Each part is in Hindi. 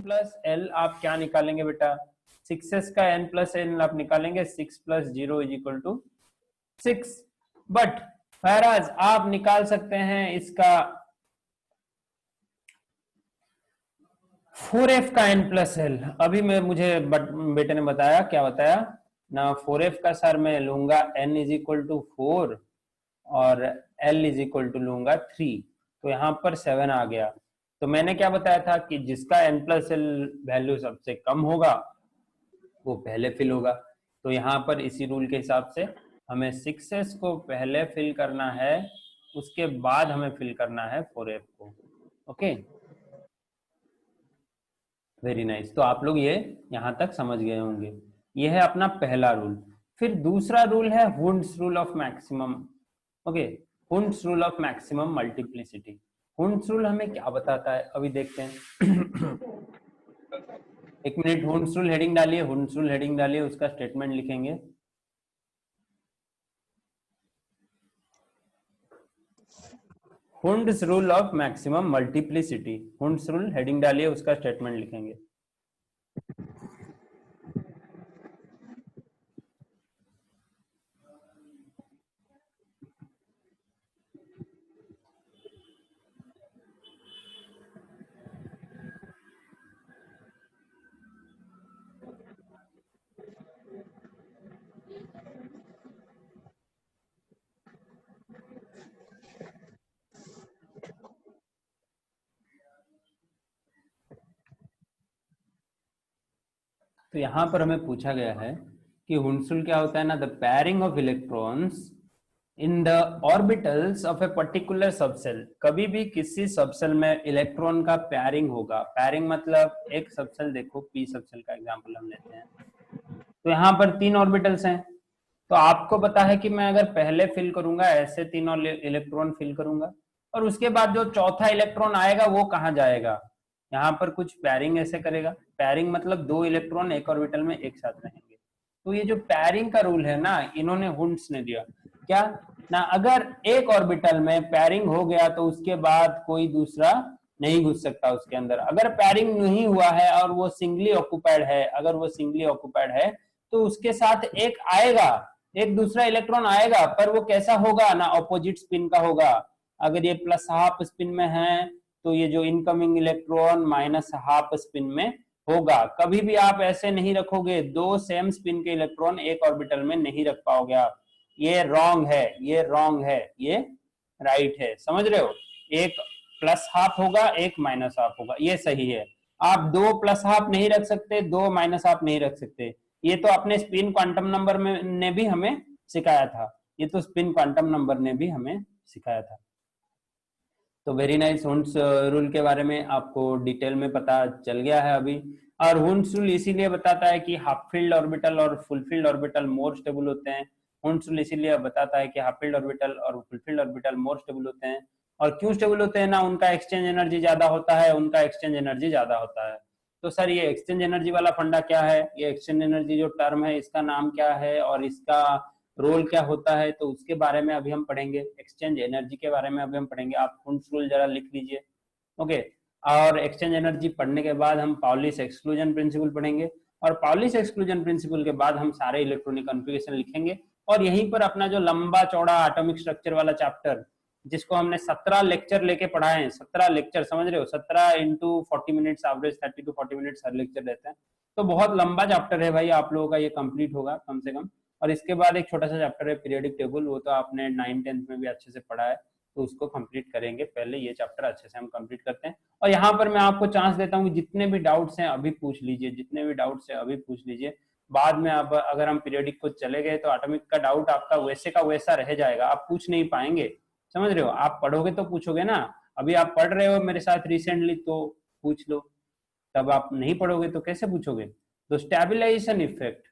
प्लस एल आप क्या निकालेंगे बेटा, 6s का n प्लस एन आप निकालेंगे, 6 plus 0 is equal to 6। But whereas आप निकाल सकते हैं इसका 4f का n प्लस एल। अभी मुझे बेटे ने बताया, क्या बताया ना, 4f का सर मैं लूंगा n इज इक्वल टू 4 और l इज इक्वल टू लूंगा 3, तो यहाँ पर 7 आ गया। तो मैंने क्या बताया था कि जिसका n प्लस एल वैल्यू सबसे कम होगा वो पहले फिल होगा। तो यहाँ पर इसी रूल के हिसाब से हमें 6s को पहले फिल करना है, उसके बाद हमें फिल करना है 4f को। Okay, very nice. तो आप लोग ये यहाँ तक समझ गए होंगे। ये है अपना पहला रूल। फिर दूसरा रूल है Hund's rule of maximum. Okay, Hund's rule of maximum multiplicity. Hund's rule हमें क्या बताता है अभी देखते हैं। एक मिनट, हुंड्स रूल हेडिंग डालिए, हुंड्स रूल हेडिंग डालिए, उसका स्टेटमेंट लिखेंगे। Hund's rule of maximum multiplicity, Hund's rule heading डालिए, उसका स्टेटमेंट लिखेंगे। तो यहां पर हमें पूछा गया है कि हुंड्स रूल क्या होता है ना, the pairing of electrons in the orbitals of a particular subshell. कभी भी किसी सबसेल में इलेक्ट्रॉन का पेयरिंग होगा। पेयरिंग मतलब एक सबसेल, देखो पी सबसेल का एग्जांपल हम लेते हैं, तो यहाँ पर 3 ऑर्बिटल्स हैं। तो आपको पता है कि मैं अगर पहले फिल करूंगा ऐसे 3 इलेक्ट्रॉन फिल करूंगा, और उसके बाद जो चौथा इलेक्ट्रॉन आएगा वो कहाँ जाएगा, यहाँ पर कुछ पेयरिंग ऐसे करेगा। पेयरिंग मतलब 2 इलेक्ट्रॉन एक ऑर्बिटल में एक साथ रहेंगे। तो ये जो पेयरिंग का रूल है ना, इन्होंने हुंड्स ने दिया क्या ना, अगर एक ऑर्बिटल में पेयरिंग हो गया तो उसके बाद कोई दूसरा नहीं घुस सकता उसके अंदर। अगर पेयरिंग नहीं हुआ है और वो सिंगली ऑक्युपाइड है, अगर वो सिंगली ऑक्युपाइड है तो उसके साथ एक आएगा, एक दूसरा इलेक्ट्रॉन आएगा, पर वो कैसा होगा ना, ऑपोजिट स्पिन का होगा। अगर ये प्लस हाफ स्पिन में है तो ये जो incoming electron minus half spin में होगा। कभी भी आप ऐसे नहीं रखोगे, 2 सेम स्पिन के इलेक्ट्रॉन एक ऑर्बिटल में नहीं रख पाओगे आप। ये रॉन्ग है, ये रॉन्ग है, ये राइट है, समझ रहे हो। एक प्लस हाफ होगा, एक माइनस हाफ होगा, ये सही है। आप 2 प्लस हाफ नहीं रख सकते, 2 माइनस हाफ नहीं रख सकते। ये तो अपने स्पिन क्वांटम नंबर में ने भी हमें सिखाया था, ये तो स्पिन क्वांटम नंबर ने भी हमें सिखाया था। तो वेरी नाइस, हुंड्स रूल के बारे में आपको डिटेल में पता चल गया है अभी। और हुंड्स रूल इसीलिए बताता है कि हाफ फील्ड ऑर्बिटल और full filled orbital more stable होते हैं। हुंड्स रूल इसीलिए बताता है कि हाफ फील्ड ऑर्बिटल और full filled orbital more stable होते हैं। और क्यों स्टेबल होते हैं ना, उनका एक्सचेंज एनर्जी ज्यादा होता है, उनका एक्सचेंज एनर्जी ज्यादा होता है। तो सर ये एक्सचेंज एनर्जी वाला फंडा क्या है, ये एक्सचेंज एनर्जी जो टर्म है इसका नाम क्या है और इसका रोल क्या होता है, तो उसके बारे में अभी हम पढ़ेंगे। एक्सचेंज एनर्जी के बारे में अभी हम पढ़ेंगे। आप हुंड्स रूल जरा लिख लीजिए। ओके, और एक्सचेंज एनर्जी पढ़ने के बाद हम पाउलिस एक्सक्लूजन प्रिंसिपल पढ़ेंगे, और पाउलिस एक्सक्लूजन प्रिंसिपल के बाद हम सारे इलेक्ट्रॉनिक कॉन्फ़िगरेशन लिखेंगे। और यहीं पर अपना जो लंबा चौड़ा एटॉमिक स्ट्रक्चर वाला चैप्टर, जिसको हमने 17 लेक्चर लेके पढ़ाए हैं, 17 लेक्चर, समझ रहे हो, 17 into 40 minutes, average 30 to 40 minutes हर लेक्चर रहते हैं। तो बहुत लंबा चैप्टर है भाई, आप लोगों का ये कंप्लीट होगा कम से कम। और इसके बाद एक छोटा सा चैप्टर है पीरियोडिक टेबल, वो तो आपने 9th-10th में भी अच्छे से पढ़ा है, तो उसको कंप्लीट करेंगे। पहले ये चैप्टर अच्छे से हम कंप्लीट करते हैं। और यहाँ पर मैं आपको चांस देता हूँ कि जितने भी डाउट्स हैं अभी पूछ लीजिए, जितने भी डाउट्स हैं अभी पूछ लीजिए। बाद में अब अगर हम पीरियोडिक को चले गए तो एटॉमिक का डाउट आपका वैसे का वैसा रह जाएगा, आप पूछ नहीं पाएंगे, समझ रहे हो। आप पढ़ोगे तो पूछोगे ना, अभी आप पढ़ रहे हो मेरे साथ रिसेंटली तो पूछ लो, तब आप नहीं पढ़ोगे तो कैसे पूछोगे। तो stabilisation effect,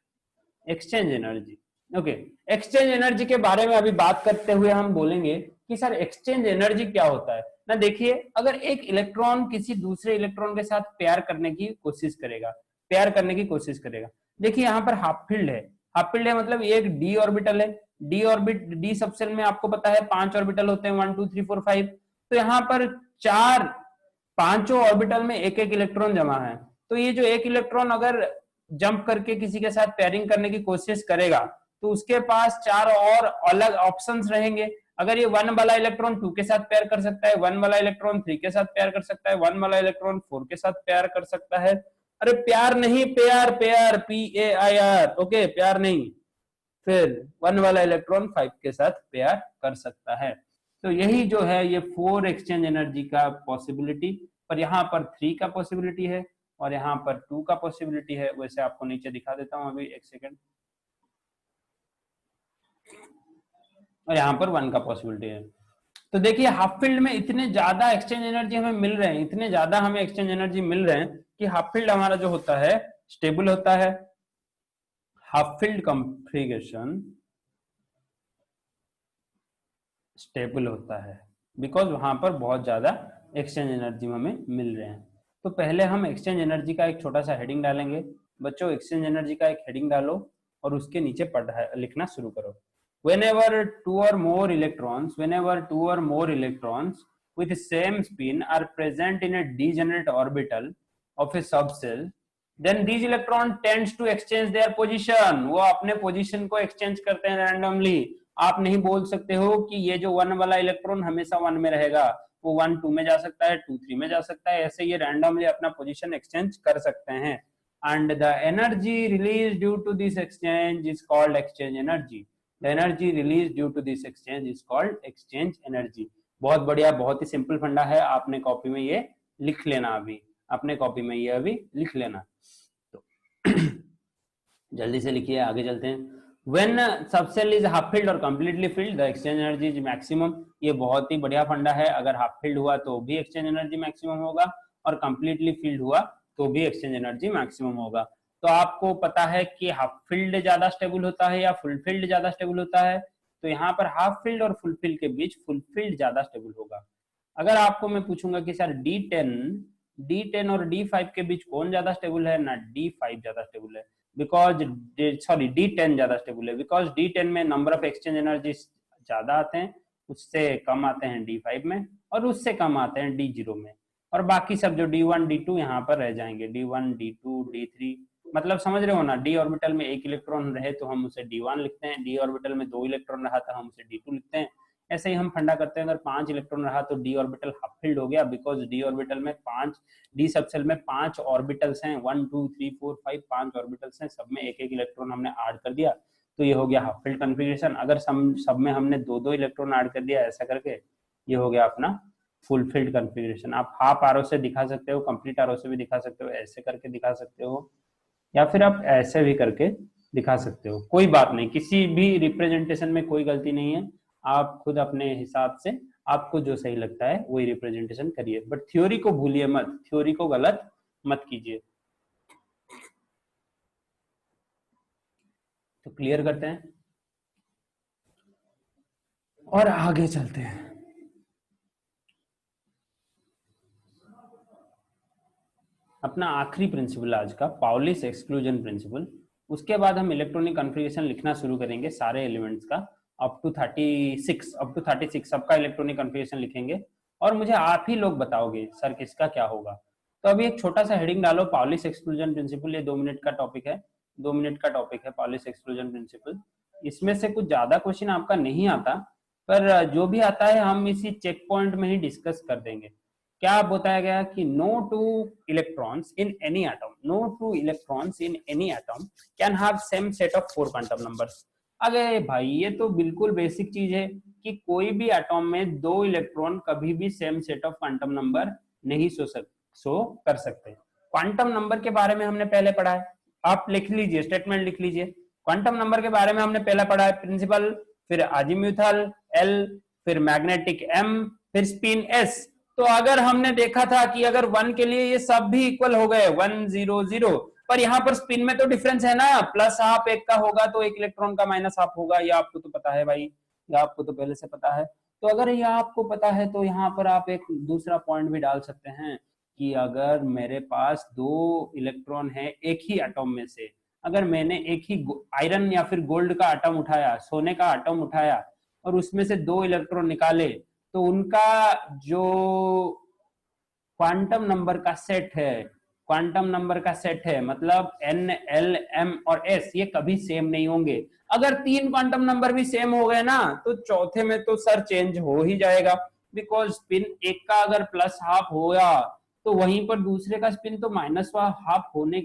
exchange energy. Okay, exchange energy के बारे में अभी बात करते हुए हम बोलेंगे कि सर एक्सचेंज एनर्जी क्या होता है ना। देखिए, अगर एक इलेक्ट्रॉन किसी दूसरे इलेक्ट्रॉन के साथ पेयर करने की कोशिश करेगा, पेयर करने की कोशिश करेगा, देखिए यहाँ पर हाफ फील्ड है। हाफ फील्ड है मतलब ये एक डी ऑर्बिटल है। डी सबसेल में आपको पता है 5 ऑर्बिटल होते हैं, 1 2 3 4 5। तो यहाँ पर 4 पांचों ऑर्बिटल में एक एक इलेक्ट्रॉन जमा है। तो ये जो एक इलेक्ट्रॉन अगर जंप करके किसी के साथ पेयरिंग करने की कोशिश करेगा तो उसके पास 4 और अलग ऑप्शंस रहेंगे। अगर ये 1 वाला इलेक्ट्रॉन 2 के साथ पेयर कर सकता है, 1 वाला इलेक्ट्रॉन 3 के साथ पेयर कर सकता है, 1 वाला इलेक्ट्रॉन 4 के साथ पेयर कर सकता है। अरे प्यार नहीं, पेयर, पेयर, PAIR, ओके, प्यार नहीं। फिर 1 वाला इलेक्ट्रॉन 5 के साथ पेयर कर सकता है। तो यही जो है ये 4 एक्सचेंज एनर्जी का पॉसिबिलिटी, पर यहाँ पर 3 का पॉसिबिलिटी है और यहाँ पर 2 का पॉसिबिलिटी है। वैसे आपको नीचे दिखा देता हूँ अभी, एक सेकेंड। और यहाँ पर 1 का पॉसिबिलिटी है। तो देखिए हाफ फील्ड में इतने ज्यादा एक्सचेंज एनर्जी हमें मिल रहे हैं, इतने ज्यादा हमें एक्सचेंज एनर्जी मिल रहे हैं कि हाफ फील्ड हमारा जो होता है स्टेबल होता है। हाफ फील्ड कॉन्फ़िगरेशन स्टेबल होता है बिकॉज वहां पर बहुत ज्यादा एक्सचेंज एनर्जी हमें मिल रहे हैं। तो पहले हम एक्सचेंज एनर्जी का एक छोटा सा हेडिंग डालेंगे। बच्चों एक्सचेंज एनर्जी का एक हेडिंग डालो और उसके नीचे लिखना शुरू करो। whenever two or more electrons with same spin are present in a degenerate orbital of a subshell, then these electron tends to exchange their position। वो अपने पोजीशन को एक्सचेंज करते हैं रैंडमली। आप नहीं बोल सकते हो कि ये जो 1 वाला इलेक्ट्रॉन हमेशा 1 में रहेगा, वो 1 2 में जा सकता है, 2 3 में जा सकता है, ऐसे ये रैंडमली अपना पोजीशन एक्सचेंज कर सकते हैं। and the energy released due to this exchange is called exchange energy। The energy released due to this exchange is called exchange energy। बहुत बढ़िया, बहुत ही सिंपल फंडा है, आपने कॉपी में ये लिख लेना, अभी अपने कॉपी में ये अभी लिख लेना। तो जल्दी से लिखिए, आगे चलते हैं। When subshell is half filled or completely filled, the exchange energy is maximum। ये बहुत ही बढ़िया फंडा है, अगर हाफ फिल्ड हुआ तो भी एक्सचेंज एनर्जी मैक्सिमम होगा और कंप्लीटली फिल्ड हुआ तो भी एक्सचेंज एनर्जी मैक्सिमम होगा। तो आपको पता है कि हाफ फिल्ड ज्यादा स्टेबल होता है या फुल फिल्ड ज्यादा स्टेबल होता है, तो यहाँ पर हाफ फिल्ड और फुल फिल्ड के बीच फुल फिल्ड ज्यादा स्टेबल होगा। अगर आपको मैं पूछूंगा कि सर D10 और D5 के बीच कौन ज्यादा स्टेबल है ना, D5 ज्यादा स्टेबल है बिकॉज D10 ज्यादा स्टेबल है बिकॉज D10 में नंबर ऑफ एक्सचेंज एनर्जी ज्यादा आते हैं, उससे कम आते हैं D5 में और उससे कम आते हैं D0 में, और बाकी सब जो D1 D2 यहाँ पर रह जाएंगे, D1 D2 D3। मतलब समझ रहे हो ना, D ऑर्बिटल में 1 इलेक्ट्रॉन रहे तो हम उसे D1 लिखते हैं, D ऑर्बिटल में 2 इलेक्ट्रॉन रहा था हम उसे D2 लिखते हैं। ऐसे ही हम फंडा करते हैं, अगर 5 इलेक्ट्रॉन रहा तो D ऑर्बिटल हाफ फिल्ड हो गया बिकॉज D ऑर्बिटल में 5 D सबसेल में 5 ऑर्बिटल्स हैं, 1 2 3 4 5 5 ऑर्बिटल्स हैं, सब में एक एक इलेक्ट्रॉन हमने ऐड कर दिया तो ये हो गया हाफ फिल्ड कॉन्फ़िगरेशन। अगर सब में हमने 2 इलेक्ट्रॉन ऐड कर दिया ऐसा करके, ये हो गया अपना फुल फिल्ड कॉन्फ़िगरेशन। आप हाफ आरो से दिखा सकते हो, कंप्लीट आरो से भी दिखा सकते हो, ऐसे करके दिखा सकते हो, या फिर आप ऐसे भी करके दिखा सकते हो, कोई बात नहीं, किसी भी रिप्रेजेंटेशन में कोई गलती नहीं है। आप खुद अपने हिसाब से आपको जो सही लगता है वही रिप्रेजेंटेशन करिए, बट थ्योरी को भूलिए मत, थ्योरी को गलत मत कीजिए। तो क्लियर करते हैं और आगे चलते हैं। अपना आखिरी प्रिंसिपल आज का, पाउलिस एक्सक्लूजन प्रिंसिपल। उसके बाद हम इलेक्ट्रॉनिक कॉन्फ़िगरेशन लिखना शुरू करेंगे सारे एलिमेंट्स का, अप टू 36 सबका इलेक्ट्रॉनिक कॉन्फ़िगरेशन लिखेंगे और मुझे आप ही लोग बताओगे सर किसका क्या होगा। तो अभी एक छोटा सा हेडिंग डालो, पाउलिस एक्सक्लूजन प्रिंसिपल। ये 2 मिनट का टॉपिक है, 2 मिनट का टॉपिक है पाउलिस एक्सक्लूजन प्रिंसिपल। इसमें से कुछ ज्यादा क्वेश्चन आपका नहीं आता, पर जो भी आता है हम इसी चेक पॉइंट में ही डिस्कस कर देंगे। क्या बताया गया कि no two electrons in any atom can have same set of 4 quantum numbers। अरे भाई ये तो बिल्कुल बेसिक चीज है कि कोई भी एटॉम में 2 इलेक्ट्रॉन कभी भी same set of quantum number नहीं शो कर सकते। क्वांटम नंबर के बारे में हमने पहले पढ़ा है, आप लिख लीजिए, स्टेटमेंट लिख लीजिए। क्वांटम नंबर के बारे में हमने पहले पढ़ा है, प्रिंसिपल, फिर अजीमुथल L, फिर मैग्नेटिक M, फिर स्पिन S। तो अगर हमने देखा था कि अगर 1 के लिए ये सब भी इक्वल हो गए 1 0 0, पर यहाँ पर स्पिन में तो डिफरेंस है ना, प्लस हाफ एक का होगा तो एक इलेक्ट्रॉन का माइनस हाफ होगा, ये आपको तो पता है भाई, ये आपको तो पहले से पता है। तो अगर ये आपको पता है तो यहाँ पर आप एक दूसरा पॉइंट भी डाल सकते हैं कि अगर मेरे पास 2 इलेक्ट्रॉन है एक ही एटॉम में से, अगर मैंने एक ही आयरन या फिर गोल्ड का एटम उठाया, सोने का एटम उठाया और उसमें से 2 इलेक्ट्रॉन निकाले, तो उनका जो क्वांटम नंबर का सेट है क्वांटम नंबर का सेट है, मतलब n, l, m और s ये कभी सेम नहीं होंगे। अगर 3 क्वांटम नंबर भी सेम हो गए ना तो चौथे में तो सर चेंज हो ही जाएगा, बिकॉज स्पिन एक का अगर प्लस हाफ होगा तो वहीं पर दूसरे का स्पिन तो माइनस हाफ होने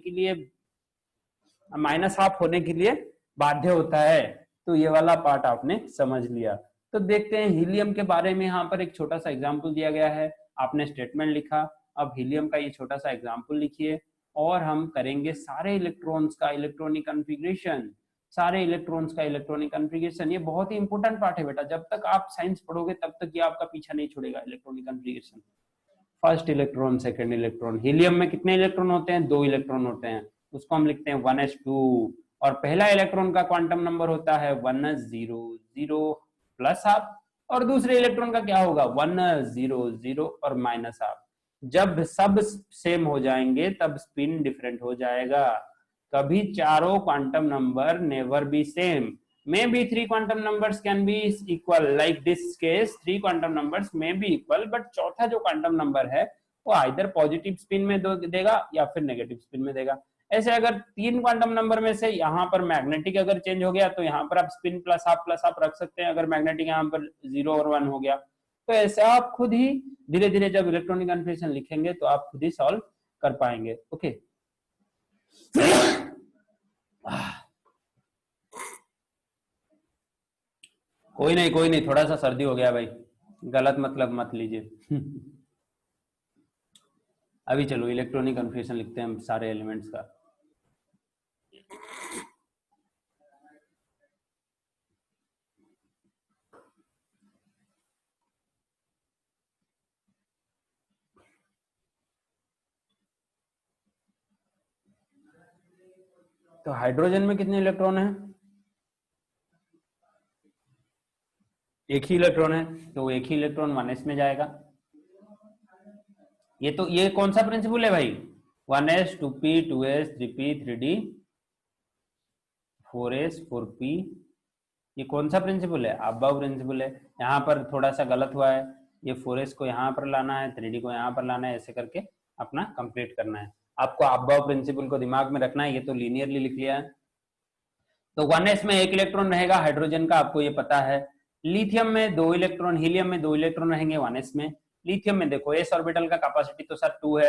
के लिए बाध्य होता है। तो ये वाला पार्ट आपने समझ लिया। तो देखते हैं हीलियम के बारे में, यहाँ पर एक छोटा सा एग्जाम्पल दिया गया है, आपने स्टेटमेंट लिखा, अब हीलियम का ये छोटा सा एग्जाम्पल लिखिए और हम करेंगे सारे इलेक्ट्रॉन्स का इलेक्ट्रॉनिक कन्फिग्रेशन। सारे इलेक्ट्रॉन्स का इलेक्ट्रॉनिक कन्फिग्रेशन ये बहुत ही इंपॉर्टेंट पार्ट है बेटा, जब तक आप साइंस पढ़ोगे तब तक ये आपका पीछा नहीं छोड़ेगा। Electronic configuration, first electron, second electron. Helium में कितने इलेक्ट्रॉन होते हैं? 2 इलेक्ट्रॉन होते हैं, उसको हम लिखते हैं 1s2। और पहला इलेक्ट्रॉन का क्वांटम नंबर होता है 1s0 प्लस हाफ, और दूसरे इलेक्ट्रॉन का क्या होगा? 1s0 और माइनस हाफ। जब सब सेम हो जाएंगे तब स्पिन डिफरेंट हो जाएगा। कभी चारों quantum number never be same, maybe 3 quantum numbers can be equal, like this case 3 quantum numbers may be equal, but चौथा जो क्वांटम नंबर है वो आइदर पॉजिटिव स्पिन में देगा या फिर नेगेटिव स्पिन में देगा। ऐसे अगर 3 क्वांटम नंबर में से यहाँ पर मैग्नेटिक अगर चेंज हो गया तो यहाँ पर आप स्पिन प्लस हाफ रख सकते हैं। अगर मैग्नेटिक यहाँ पर 0 और 1 हो गया तो ऐसे आप खुद ही धीरे धीरे जब इलेक्ट्रॉनिक कन्फिग्रेशन लिखेंगे तो आप खुद ही सॉल्व कर पाएंगे। ओके कोई नहीं, थोड़ा सा सर्दी हो गया भाई, गलत मतलब मत लीजिए। अभी चलो इलेक्ट्रॉनिक कन्फिग्रेशन लिखते हैं हम सारे एलिमेंट्स का। तो हाइड्रोजन में कितने इलेक्ट्रॉन हैं? एक ही इलेक्ट्रॉन है, तो एक ही इलेक्ट्रॉन 1s में जाएगा। ये कौन सा प्रिंसिपल है भाई? 1s 2p 2s 3p 3d 4s 4p, ये कौन सा प्रिंसिपल है? अबव प्रिंसिपल है। यहाँ पर थोड़ा सा गलत हुआ है, ये 4s को यहाँ पर लाना है, 3d को यहाँ पर लाना है, ऐसे करके अपना कंप्लीट करना है। आपको अबव प्रिंसिपल को दिमाग में रखना है, ये तो लीनियरली लिख लिया है। तो 1s में एक इलेक्ट्रॉन रहेगा हाइड्रोजन का, आपको ये पता है। लिथियम में 2 इलेक्ट्रॉन, हीलियम में 2 इलेक्ट्रॉन रहेंगे 1s में। लिथियम में देखो s ऑर्बिटल का कैपेसिटी तो सर 2 है,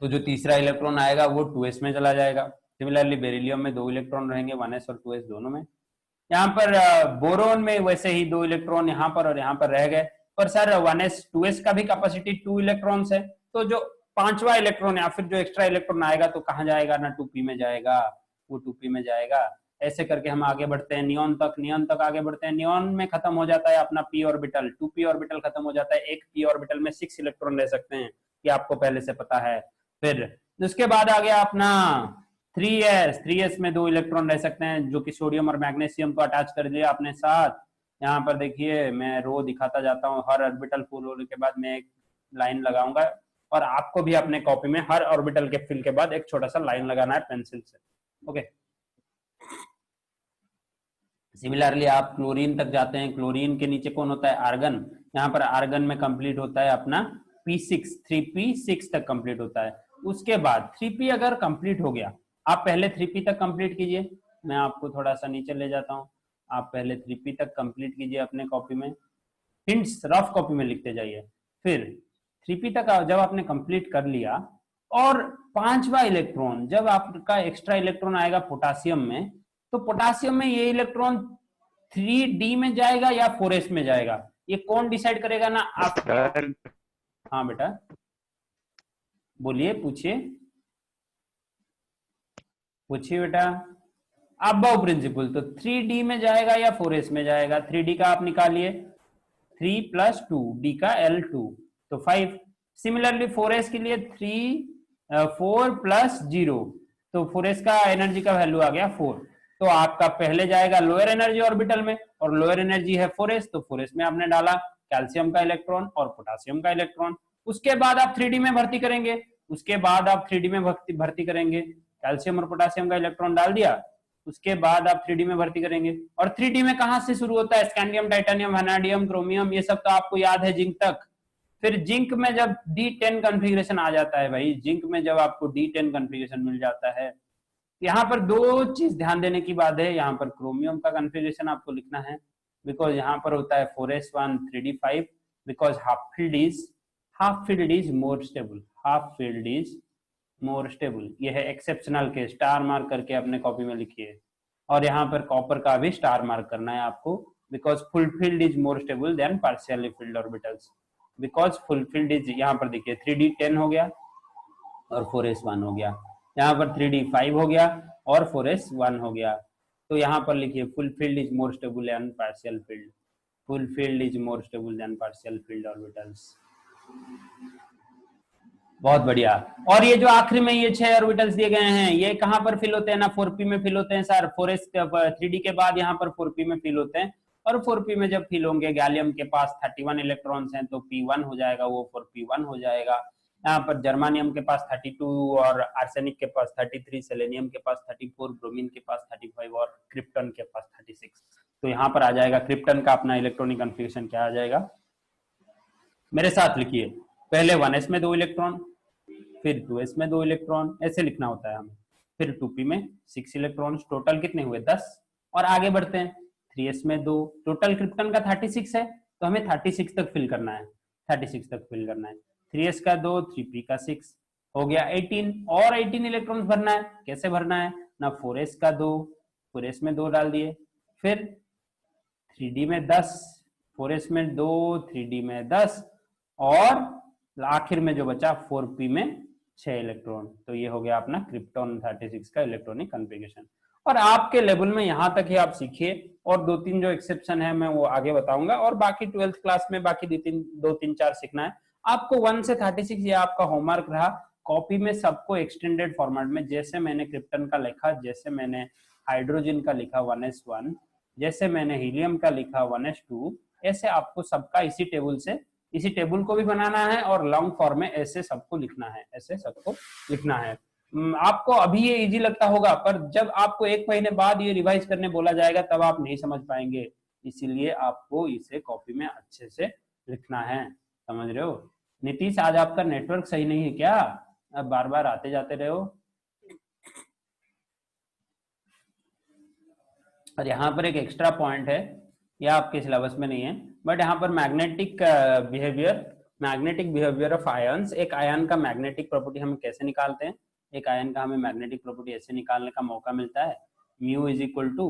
तो जो तीसरा इलेक्ट्रॉन आएगा वो 2s में चला जाएगा। सिमिलरली बेरिलियम में 2 इलेक्ट्रॉन रहेंगे 1s और 2s दोनों में। यहाँ पर बोरोन में वैसे ही 2 इलेक्ट्रॉन यहाँ पर और यहाँ पर रह गए, पर सर 1s 2s का भी कैपेसिटी 2 इलेक्ट्रॉन्स है, तो जो 5वां इलेक्ट्रॉन या फिर जो एक्स्ट्रा इलेक्ट्रॉन आएगा तो कहाँ जाएगा ना, 2p में जाएगा, वो 2p में जाएगा। ऐसे करके हम आगे बढ़ते हैं नियॉन तक आगे बढ़ते हैं। नियॉन में खत्म हो जाता है अपना p ऑर्बिटल, 2p ऑर्बिटल खत्म हो जाता है। एक p ऑर्बिटल में 6 इलेक्ट्रॉन रह सकते हैं, ये आपको पहले से पता है। फिर उसके बाद आ गया अपना 3s में 2 इलेक्ट्रॉन रह सकते हैं, जो कि सोडियम और मैग्नीशियम को अटैच कर दिया अपने साथ। यहाँ पर देखिए मैं रो दिखाता जाता हूँ, हर ऑर्बिटल फुल होने के बाद मैं एक लाइन लगाऊंगा, और आपको भी अपने कॉपी में हर ऑर्बिटल के फिल के बाद एक छोटा सा लाइन लगाना है पेंसिल से। ओके, सिमिलरली आप क्लोरीन तक जाते हैं, क्लोरीन के नीचे कौन होता है? आर्गन। यहाँ पर आर्गन में कंप्लीट होता है अपना p6, 3p6 तक कंप्लीट होता है। उसके बाद 3p अगर कंप्लीट हो गया, आप पहले 3p तक कंप्लीट कीजिए, मैं आपको थोड़ा सा नीचे ले जाता हूँ। आप पहले 3p तक कंप्लीट कीजिए अपने कॉपी में, हिंट्स रफ कॉपी में लिखते जाइए। फिर 3p तक जब आपने कंप्लीट कर लिया, और 5वां इलेक्ट्रॉन जब आपका एक्स्ट्रा इलेक्ट्रॉन आएगा पोटासियम में, तो पोटासियम में ये इलेक्ट्रॉन 3d में जाएगा या 4s में जाएगा, ये कौन डिसाइड करेगा ना आप? हाँ बेटा बोलिए, पूछिए बेटा। अबव प्रिंसिपल, तो 3d में जाएगा या 4s में जाएगा? 3d का आप निकालिए, 3 + 2, d का L2 तो 5। सिमिलरली 4s के लिए 4 + 0, तो 4s का एनर्जी का वैल्यू आ गया 4। तो आपका पहले जाएगा लोअर एनर्जी ऑर्बिटल में, और लोअर एनर्जी है 4s, तो 4s में आपने डाला कैल्शियम का इलेक्ट्रॉन और पोटासियम का इलेक्ट्रॉन। उसके बाद आप 3d में भर्ती करेंगे, कैल्शियम और पोटासियम का इलेक्ट्रॉन डाल दिया, उसके बाद आप 3d में भर्ती करेंगे। और 3d में कहां से शुरू होता है? स्कैंडियम, टाइटेनियम, वैनेडियम, क्रोमियम, ये सब तो आपको याद है जिंक तक। फिर जिंक में जब D10 कॉन्फ़िगरेशन आ जाता है भाई, जिंक में जब आपको D10 कॉन्फ़िगरेशन मिल जाता है, यहाँ पर दो चीज ध्यान देने की बात है। यहाँ पर क्रोमियम का कॉन्फ़िगरेशन आपको लिखना है, बिकॉज यहाँ पर होता है 4s1 3d5, because half field is more stable, half field is more stable. ये है एक्सेप्शनल केस, स्टार मार्क करके अपने कॉपी में लिखिए। और यहाँ पर कॉपर का भी स्टार मार्क करना है आपको, because full field is more stable then partially field orbitals. Because full field is, यहाँ पर देखिए 3d10 हो गया और 4s1 हो गया, यहाँ पर 3d5 हो गया और 4s1 हो गया। तो यहाँ पर लिखिए full field is more stable then partial field, full field is more stable then partial field orbitals. बहुत बढ़िया। और ये जो आखिरी में ये 6 ऑर्बिटल्स दिए गए हैं, ये कहाँ पर फिल होते हैं ना, 4p में फिल होते हैं सर। 4s 3d के बाद यहाँ पर 4p में फिल होते हैं, और 4p में जब फिल होंगे, गैलियम के पास 31 इलेक्ट्रॉन्स हैं तो p1 हो जाएगा, वो 4p1 हो जाएगा। यहाँ पर जर्मानियम के पास 32 और आर्सेनिक के पास 33, सेलेनियम के पास 34, ब्रोमीन के पास 35 और क्रिप्टन के पास 36। तो यहाँ पर आ जाएगा क्रिप्टन का अपना इलेक्ट्रॉनिक कॉन्फ़िगरेशन क्या आ जाएगा, मेरे साथ लिखिए। पहले 1s में 2 इलेक्ट्रॉन, फिर 2s में 2 इलेक्ट्रॉन, ऐसे लिखना होता है हमें। फिर 2p में 6 इलेक्ट्रॉन, टोटल कितने हुए 10। और आगे बढ़ते हैं, 3s में 2, टोटल क्रिप्टन का 36 है तो हमें 36 तक फिल करना है, 36 तक फिल करना है। 3s का 2, 3p का 6 हो गया 18, और 18 इलेक्ट्रॉन भरना है। कैसे भरना है ना, 4s का 2, 4s में 2 डाल दिए, फिर 3d में 10, 4s में 2, 3d में 10, और आखिर में जो बचा 4p में 6 इलेक्ट्रॉन। तो ये हो गया अपना क्रिप्टॉन 36 का इलेक्ट्रॉनिक कॉन्फ़िगरेशन। और आपके लेवल में यहाँ तक ही आप सीखिए, और 2-3 जो एक्सेप्शन है मैं वो आगे बताऊंगा, और बाकी 12th क्लास में बाकी 2-3-4 सीखना है आपको। 1 से 36 ये आपका होमवर्क रहा। कॉपी में सबको एक्सटेंडेड फॉर्मेट में, जैसे मैंने क्रिप्टन का लिखा, जैसे मैंने हाइड्रोजन का लिखा 1s1, जैसे मैंने हीलियम का लिखा 1s2, ऐसे आपको सबका इसी टेबल से, इसी टेबल को भी बनाना है और लॉन्ग फॉर्म में ऐसे सबको लिखना है, ऐसे सबको लिखना है। आपको अभी ये इजी लगता होगा, पर जब आपको 1 महीने बाद ये रिवाइज करने बोला जाएगा तब आप नहीं समझ पाएंगे। इसीलिए आपको इसे कॉपी में अच्छे से लिखना है, समझ रहे हो। नीतीश, आज आपका नेटवर्क सही नहीं है क्या? अब बार बार आते जाते रहे हो। और यहाँ पर एक एक्स्ट्रा पॉइंट है, यह आपके सिलेबस में नहीं है, बट यहाँ पर मैग्नेटिक बिहेवियर ऑफ आयंस। एक आयन का मैग्नेटिक प्रॉपर्टी हम कैसे निकालते हैं, एक आयन का हमें मैग्नेटिक प्रॉपर्टी ऐसे निकालने का मौका मिलता है, mu is equal to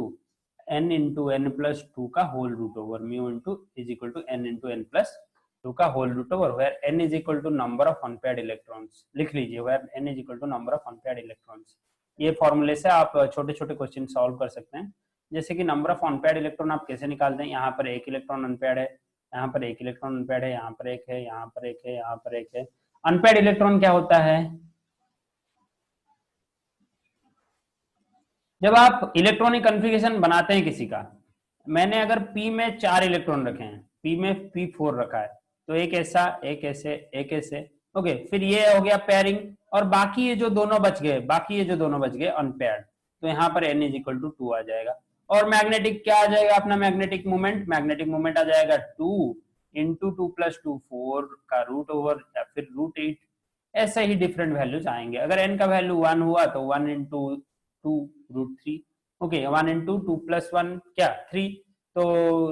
n into n plus two का whole root over, mu into is equal to n plus two का whole root over, where n is equal to number of unpaired electrons. लिख लीजिए, where n is equal to number of unpaired electrons. ये फॉर्मूले से आप छोटे छोटे क्वेश्चन सॉल्व कर सकते हैं। जैसे कि नंबर ऑफ अनपेयर्ड इलेक्ट्रॉन आप कैसे निकालते हैं, यहाँ पर 1 इलेक्ट्रॉन अनपेयर्ड है, यहाँ पर 1 इलेक्ट्रॉन अनपेयर्ड है, यहाँ पर 1 है, यहाँ पर 1 है, यहाँ पर 1 है। अनपेयर्ड इलेक्ट्रॉन क्या होता है, जब आप इलेक्ट्रॉनिक कॉन्फ़िगरेशन बनाते हैं किसी का, मैंने अगर p में 4 इलेक्ट्रॉन रखे हैं, p में p4 रखा है, तो एक ऐसा, एक ऐसे, एक ऐसे, ओके। फिर ये हो गया पेयरिंग, और बाकी ये जो दोनों बच गए, बाकी ये जो दोनों बच गए अनपेयर्ड, तो यहाँ पर n इज इक्वल टू 2 आ जाएगा। और मैग्नेटिक क्या आ जाएगा अपना, मैग्नेटिक मोमेंट आ जाएगा 2 इंटू 2 प्लस 2 4 का रूट ओवर, या फिर √8। ऐसे ही डिफरेंट वैल्यूज आएंगे। अगर n का वैल्यू 1 हुआ तो 1 इंटू 2 √3, ओके। 1 इंटू 2 प्लस 1 क्या 3, तो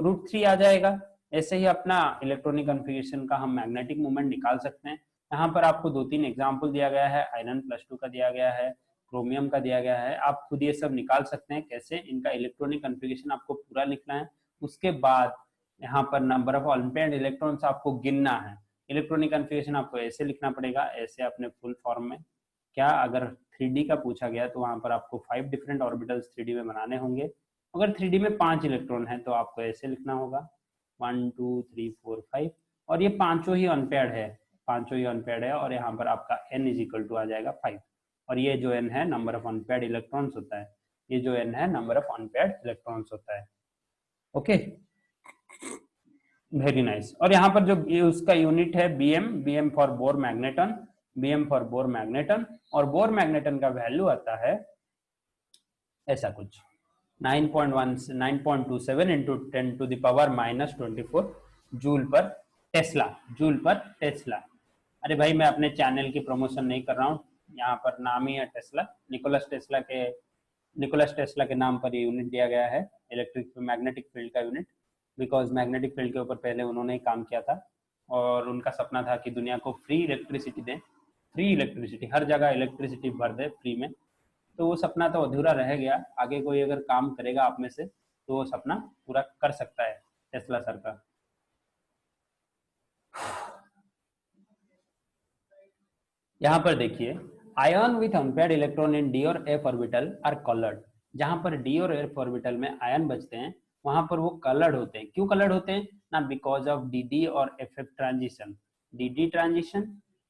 √3 आ जाएगा। ऐसे ही अपना इलेक्ट्रॉनिक कॉन्फ़िगरेशन का हम मैग्नेटिक मोमेंट निकाल सकते हैं। यहाँ पर आपको 2-3 एग्जाम्पल दिया गया है, आयरन +2 का दिया गया है, क्रोमियम का दिया गया है। आप खुद ये सब निकाल सकते हैं कैसे, इनका इलेक्ट्रॉनिक कॉन्फ़िगरेशन आपको पूरा लिखना है। उसके बाद यहाँ पर नंबर ऑफ अनपेयर्ड इलेक्ट्रॉन्स आपको गिनना है। इलेक्ट्रॉनिक कॉन्फ़िगरेशन आपको ऐसे लिखना पड़ेगा, ऐसे अपने फुल फॉर्म में। क्या अगर 3D का पूछा गया तो वहां पर आपको 5 डिफरेंट ऑर्बिटल्स 3D में बनाने होंगे। अगर 3D में 5 इलेक्ट्रॉन है तो आपको ऐसे लिखना होगा 1 2 3 4 5, और ये पांचों ही अनपेयर्ड है, पांचों ही अनपेयर्ड है, और यहाँ पर आपका n इज इक्वल टू आ जाएगा 5। और ये जो n है नंबर ऑफ अनपेयर्ड इलेक्ट्रॉन्स होता है, ये जो n है नंबर ऑफ अनपेयर्ड इलेक्ट्रॉन्स होता है, ओके। Very nice. और यहाँ पर जो उसका यूनिट है bm for Bohr magneton, bm for Bohr magneton, और बोर मैग्नेटन का वैल्यू आता है ऐसा कुछ 9.27 into 10 to the power -24 joule per tesla, joule per tesla. अरे भाई मैं अपने चैनल की प्रमोशन नहीं कर रहा हूँ, यहाँ पर नाम ही है टेस्ला। निकोलस टेस्ला के नाम पर ये यूनिट दिया गया है, इलेक्ट्रिक मैग्नेटिक फील्ड का यूनिट। बिकॉज मैग्नेटिक फील्ड के ऊपर पहले उन्होंने ही काम किया था और उनका सपना था कि दुनिया को फ्री इलेक्ट्रिसिटी दें, फ्री इलेक्ट्रिसिटी, हर जगह इलेक्ट्रिसिटी भर दे फ्री में। तो वो सपना तो अधूरा रह गया, आगे कोई अगर काम करेगा आप में से तो वो सपना पूरा कर सकता है टेस्ला सर का। यहाँ पर देखिए, ion with unpaired electron in D और एफ ऑर्बिटल आर कलर्ड। जहां पर डी और एफ ऑर्बिटल में आयन बचते हैं वहां पर वो कलर्ड होते हैं। क्यों कलर्ड होते हैं ना? बिकॉज ऑफ डी डी और F F transition, D D transition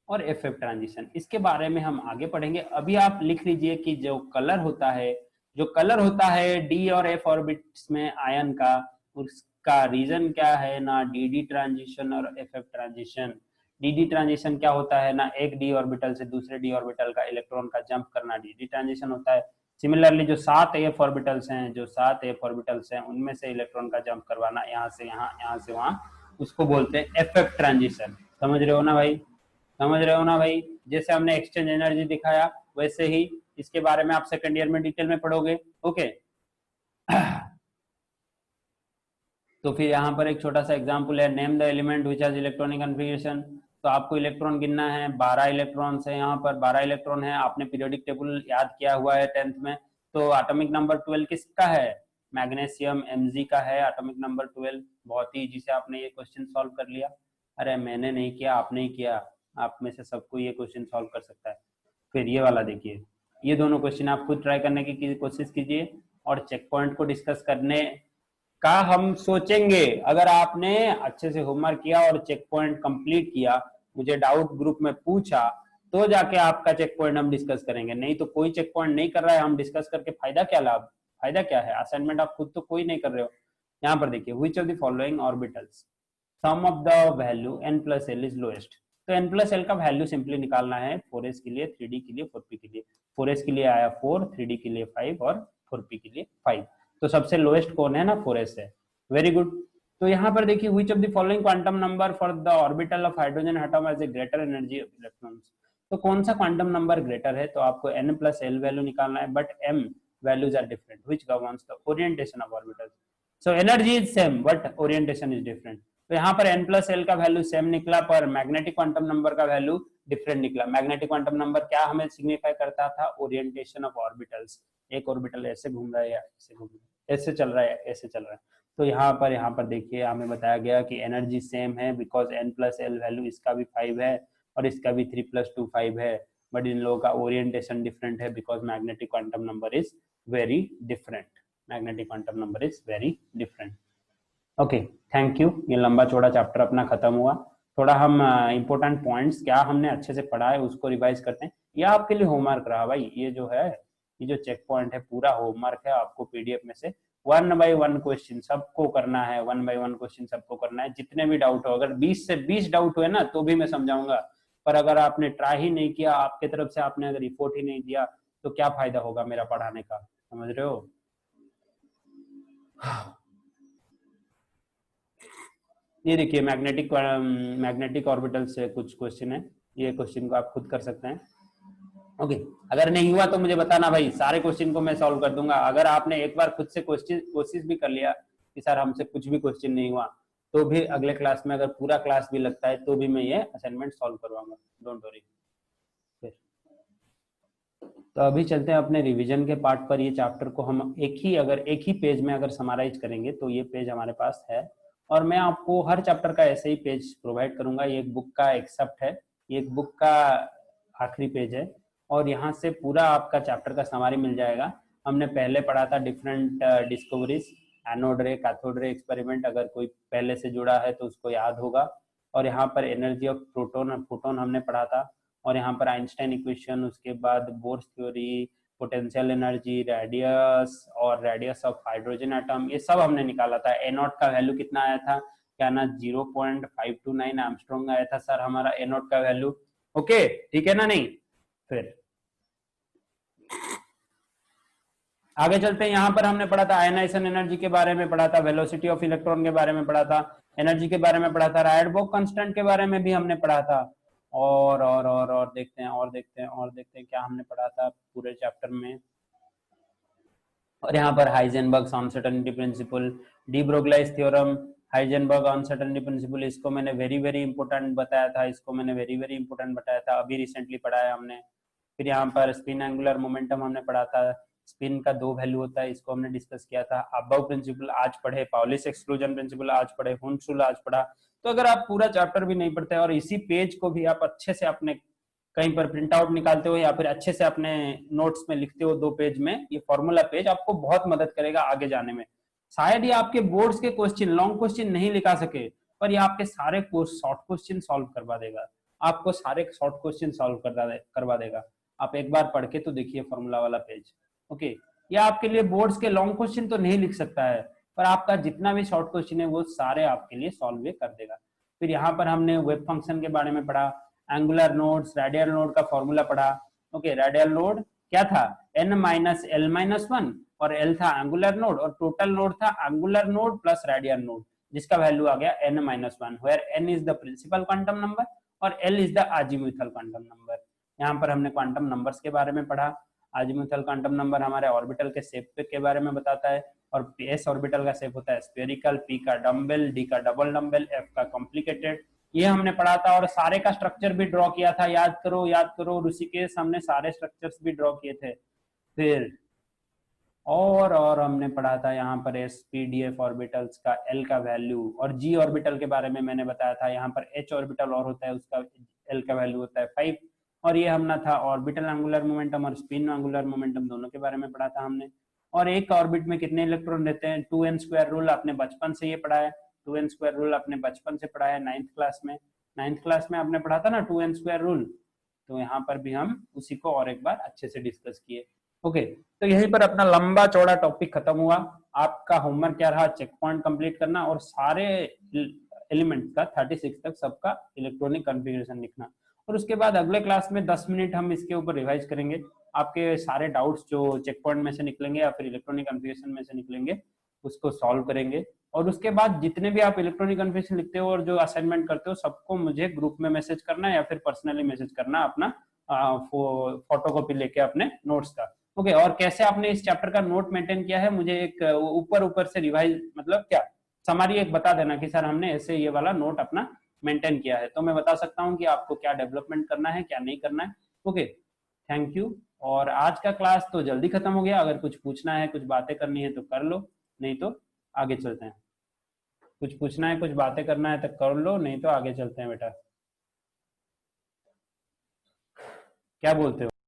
और एफ एफ ट्रांजिशन। इसके बारे में हम आगे पढ़ेंगे। अभी आप लिख लीजिए कि जो कलर होता है, जो कलर होता है डी और एफ ऑर्बिट्स में आयन का, उसका रीजन क्या है ना? डी डी ट्रांजिशन और F F transition. D D transition क्या होता है ना? एक डी ऑर्बिटल से दूसरे डी ऑर्बिटल का इलेक्ट्रॉन का जंप करना डी डी ट्रांजिशन होता है। सिमिलरली जो 7 एफ ऑर्बिटल्स हैं, जो 7 एफ ऑर्बिटल्स हैं उनमें से इलेक्ट्रॉन का जंप करवाना यहाँ से यहाँ, यहाँ से वहां, उसको बोलते हैं एफ एफ ट्रांजिशन। समझ रहे हो ना भाई? समझ रहे हो ना भाई? जैसे हमने एक्सचेंज एनर्जी दिखाया वैसे ही इसके बारे में आप सेकंड ईयर में डिटेल में पढ़ोगे। ओके तो फिर यहाँ पर एक छोटा सा एग्जांपल है, name the element which has electronic configuration. तो आपको इलेक्ट्रॉन गिनना है, 12 इलेक्ट्रॉन है, यहाँ पर 12 इलेक्ट्रॉन है। आपने पीरियोडिक टेबल याद किया हुआ है 10th में। तो एटॉमिक नंबर 12 किसका है? मैग्नीशियम Mg का है एटॉमिक नंबर 12। बहुत ही इजी से आपने ये क्वेश्चन सॉल्व कर लिया। अरे मैंने नहीं किया, आपने ही किया। आप में से सबको ये क्वेश्चन सॉल्व कर सकता है। फिर ये वाला देखिए, ये दोनों क्वेश्चन आप खुद ट्राई करने की कोशिश कीजिए और चेक पॉइंट को डिस्कस करने का हम सोचेंगे। अगर आपने अच्छे से होमवर्क किया और चेक पॉइंट कंप्लीट किया, मुझे डाउट ग्रुप में पूछा, तो जाके आपका चेक पॉइंट हम डिस्कस करेंगे। नहीं तो कोई चेक पॉइंट नहीं कर रहा है, हम डिस्कस करके फायदा क्या? लाभ, फायदा क्या है? असाइनमेंट आप खुद तो कोई नहीं कर रहे हो। यहाँ पर देखिए, which of the following orbitals sum of the value n plus l is lowest. तो n प्लस एल का वैल्यू सिंपली निकालना है 4s के लिए, 3d के लिए, 4p के लिए। 4s के लिए आया 4, 3d के लिए 5 और 4p के लिए 5। तो सबसे लोएस्ट कौन है ना? 4s है। Very good. तो यहाँ पर देखिए, which of the following quantum number for the orbital of hydrogen atom has a greater energy of electrons. तो कौन सा क्वांटम नंबर ग्रेटर है? तो आपको n प्लस एल वैल्यू निकालना है, but m values are different which governs the orientation of orbitals. So energy is same but orientation is different. तो यहाँ पर n प्लस एल का वैल्यू सेम निकला, पर मैग्नेटिक क्वांटम नंबर का वैल्यू डिफरेंट निकला। मैग्नेटिक क्वांटम नंबर क्या हमें सिग्निफाई करता था? Orientation of orbitals. एक ऑर्बिटल ऐसे घूम रहा है या ऐसे घूम रहा है, ऐसे चल रहा है, ऐसे चल रहा है। तो यहाँ पर देखिए हमें बताया गया कि एनर्जी सेम है, because n plus L value इसका भी 5 है और इसका भी 3 + 2 5 है। बट इन लोगों का ओरिएंटेशन डिफरेंट है, because magnetic quantum number is very different. Magnetic quantum number is very different. Okay, thank you. ये लंबा चौड़ा चैप्टर अपना खत्म हुआ। थोड़ा हम इंपॉर्टेंट पॉइंट्स क्या हमने अच्छे से पढ़ा है उसको रिवाइज करते हैं। ये आपके लिए होमवर्क रहा भाई। ये जो है, ये जो चेक पॉइंट है पूरा होमवर्क है। आपको पीडीएफ में से 1 बाय 1 क्वेश्चन सबको करना है। 1 बाय 1 क्वेश्चन सबको करना है, जितने भी डाउट हो। अगर 20 से 20 डाउट हुए ना तो भी मैं समझाऊंगा, पर अगर आपने ट्राई ही नहीं किया, आपके तरफ से आपने अगर रिपोर्ट ही नहीं दिया, तो क्या फायदा होगा मेरा पढ़ाने का? समझ रहे हो? ये देखिए, मैग्नेटिक ऑर्बिटल से कुछ क्वेश्चन है। ये क्वेश्चन को आप खुद कर सकते हैं। ओके, अगर नहीं हुआ तो मुझे बताना भाई, सारे क्वेश्चन को मैं सॉल्व कर दूंगा। अगर आपने एक बार खुद से कोशिश भी कर लिया कि सर हमसे कुछ भी क्वेश्चन नहीं हुआ, तो भी अगले क्लास में अगर पूरा क्लास भी लगता है तो भी मैं ये असाइनमेंट सॉल्व करवाऊंगा। Don't worry. तो अभी चलते हैं अपने रिवीजन के पार्ट पर। ये चैप्टर को हम एक ही पेज में अगर समराइज करेंगे तो ये पेज हमारे पास है, और मैं आपको हर चैप्टर का ऐसे ही पेज प्रोवाइड करूंगा। ये एक बुक का एक्सेप्ट है, ये एक बुक का आखिरी पेज है, और यहाँ से पूरा आपका चैप्टर का समरी मिल जाएगा। हमने पहले पढ़ा था डिफरेंट डिस्कवरीज, एनोड रे, कैथोड रे एक्सपेरिमेंट। अगर कोई पहले से जुड़ा है तो उसको याद होगा। और यहाँ पर एनर्जी ऑफ प्रोटॉन और फोटोन हमने पढ़ा था, और यहाँ पर आइंस्टाइन इक्वेशन, उसके बाद bourse theory, potential energy, radius और रेडियस ऑफ हाइड्रोजन एटम, ये सब हमने निकाला था। ए नॉट का वैल्यू कितना आया था? क्या ना 0.529 एंगस्ट्रॉम आया था सर हमारा ए नॉट का वैल्यू। ओके, ठीक है ना? नहीं, फिर आगे चलते हैं। यहाँ पर हमने पढ़ा था आयनाइजेशन एनर्जी के बारे में पढ़ा था, वेलोसिटी ऑफ इलेक्ट्रॉन के बारे में पढ़ा था, एनर्जी के बारे में पढ़ा था, रायडबर्ग कांस्टेंट के बारे में भी हमने पढ़ा था। और देखते हैं क्या हमने पढ़ा था पूरे चैप्टर में। और यहाँ पर Heisenberg uncertainty principle, de Broglie's theorem, Heisenberg uncertainty principle, इसको मैंने वेरी वेरी इंपॉर्टेंट बताया था, अभी रिसेंटली पढ़ा है हमने। फिर यहाँ पर स्पिन एंगुलर मोमेंटम हमने पढ़ा था, स्पिन का 2 वैल्यू होता है, इसको हमने डिस्कस किया था। अबव प्रिंसिपल आज पढ़े, पाउलिस एक्सक्लूजन प्रिंसिपल आज पढ़े, हुंस रूल आज पढ़ा। तो अगर आप पूरा चैप्टर भी नहीं पढ़ते और इसी पेज को भी आप अच्छे से अपने कहीं पर प्रिंट आउट निकालते हो या फिर अच्छे से अपने नोट्स में लिखते हो 2 पेज में, ये फॉर्मूला पेज आपको बहुत मदद करेगा आगे जाने में। शायद ये आपके बोर्ड्स के क्वेश्चन, लॉन्ग क्वेश्चन नहीं लिखा सके, पर ये आपके सारे शॉर्ट क्वेश्चन सॉल्व करवा देगा, आपको सारे शॉर्ट क्वेश्चन सॉल्व करवा देगा। आप एक बार पढ़ के तो देखिए फॉर्मूला वाला पेज। ओके, ये आपके लिए बोर्ड्स के लॉन्ग क्वेश्चन तो नहीं लिख सकता है, पर आपका जितना भी शॉर्ट क्वेश्चन है वो सारे आपके लिए सॉल्व कर देगा। फिर यहाँ पर हमने वेब फंक्शन के बारे में पढ़ा, एंगुलर नोड्स, रेडियल नोड का फॉर्मूला पढ़ा। ओके, रेडियल नोड क्या था, n माइनस एल माइनस 1, और एल था एंगुलर नोड, और टोटल नोड था angular node plus radial node, जिसका वैल्यू आ गया n minus 1, where n is the principal quantum number और l is the azimuthal quantum number. यहाँ पर हमने क्वांटम नंबर्स के बारे में पढ़ा। अजीमुथल क्वांटम नंबर हमारे ऑर्बिटल के शेप के बारे में बताता है, और s ऑर्बिटल का शेप होता है स्फेरिकल, p का डम्बल, d का डबल डम्बल, f का कॉम्प्लिकेटेड, ये हमने पढ़ा था। और सारे का स्ट्रक्चर भी ड्रॉ किया था, याद करो ऋषिकेश, हमने सारे स्ट्रक्चर्स भी ड्रॉ किए थे। फिर और हमने पढ़ा था यहाँ पर sp-df ऑर्बिटल्स का l का वैल्यू, और g ऑर्बिटल के बारे में मैंने बताया था, यहाँ पर h ऑर्बिटल और होता है, उसका l का वैल्यू होता है 5। और ये हमने था ऑर्बिटल एंगुलर मोमेंटम और स्पिन एंगुलर मोमेंटम दोनों के बारे में पढ़ा था हमने। और एक ऑर्बिट में कितने इलेक्ट्रॉन रहते हैं, 2n स्क्वायर रूल आपने बचपन से ये पढ़ा है, 2n स्क्वायर रूल आपने बचपन से पढ़ा है 9th क्लास में। 9th क्लास में आपने पढ़ा था ना 2n स्क्वायर रूल, तो यहाँ पर भी हम उसी को और एक बार अच्छे से डिस्कस किए। ओके, तो यहीं पर अपना लंबा चौड़ा टॉपिक खत्म हुआ। आपका होमवर्क क्या रहा, चेक पॉइंट कंप्लीट करना और सारे एलिमेंट का 36 तक सबका इलेक्ट्रॉनिक कॉन्फ़िगरेशन लिखना। और उसके बाद अगले क्लास में 10 मिनट हम इसके ऊपर रिवाइज करेंगे। आपके सारे डाउट्स जो चेक पॉइंट में से निकलेंगे या फिर इलेक्ट्रॉनिक कॉन्फ़िगरेशन में से निकलेंगे, उसको सॉल्व करेंगे। और उसके बाद जितने भी आप इलेक्ट्रॉनिक कॉन्फ़िगरेशन लिखते हो और जो असाइनमेंट करते हो, सबको मुझे ग्रुप में मैसेज करना है या फिर पर्सनली मैसेज करना अपना फोटो कॉपी लेके अपने नोट्स का। ओके, और कैसे आपने इस चैप्टर का नोट मेंटेन किया है, मुझे एक ऊपर से रिवाइज मतलब क्या समरी एक बता देना कि सर हमने ऐसे ये वाला नोट अपना मेंटेन किया है, तो मैं बता सकता हूँ कि आपको क्या डेवलपमेंट करना है क्या नहीं करना है। Okay, thank you. और आज का क्लास तो जल्दी खत्म हो गया, अगर कुछ पूछना है, कुछ बातें करनी है तो कर लो, नहीं तो आगे चलते हैं। कुछ पूछना है, कुछ बातें करना है तो कर लो, नहीं तो आगे चलते हैं बेटा। क्या बोलते हो?